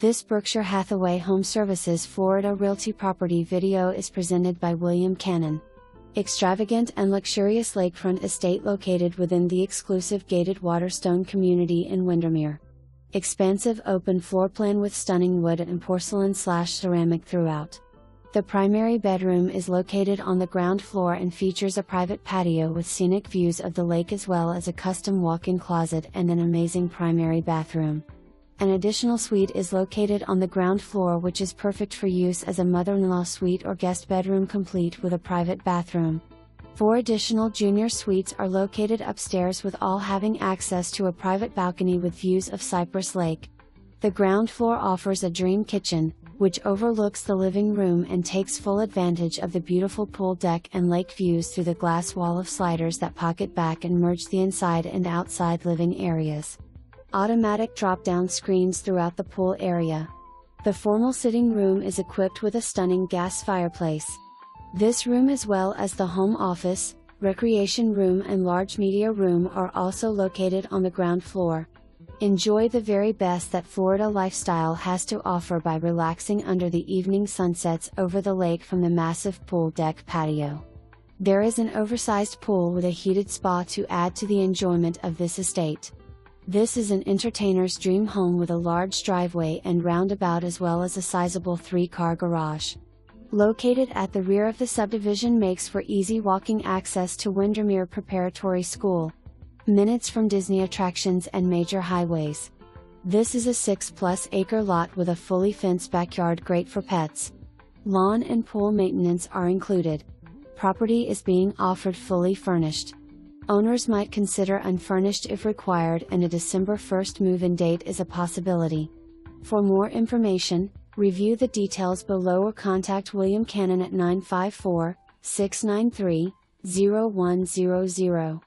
This Berkshire Hathaway HomeServices Florida Realty property video is presented by William Cannon. Extravagant and luxurious lakefront estate located within the exclusive gated Waterstone Community in Windermere. Expansive open floor plan with stunning wood and porcelain/ceramic throughout. The primary bedroom is located on the ground floor and features a private patio with scenic views of the lake as well as a custom walk-in closet and an amazing primary bathroom. An additional suite is located on the ground floor which is perfect for use as a mother-in-law suite or guest bedroom complete with a private bathroom. 4 additional junior suites are located upstairs with all having access to a private balcony with views of Cypress Lake. The ground floor offers a dream kitchen, which overlooks the living room and takes full advantage of the beautiful pool deck and lake views through the glass wall of sliders that pocket back and merge the inside and outside living areas. Automatic drop-down screens throughout the pool area. The formal sitting room is equipped with a stunning gas fireplace. This room as well as the home office, recreation room and large media room are also located on the ground floor. Enjoy the very best that Florida lifestyle has to offer by relaxing under the evening sunsets over the lake from the massive pool deck patio. There is an oversized pool with a heated spa to add to the enjoyment of this estate. This is an entertainer's dream home with a large driveway and roundabout as well as a sizable 3-car garage. Located at the rear of the subdivision makes for easy walking access to Windermere Preparatory School. Minutes from Disney attractions and major highways. This is a 6+ acre lot with a fully fenced backyard great for pets. Lawn and pool maintenance are included. Property is being offered fully furnished. Owners might consider unfurnished if required and a December 1st move-in date is a possibility. For more information, review the details below or contact William Cannon at 954-693-0100.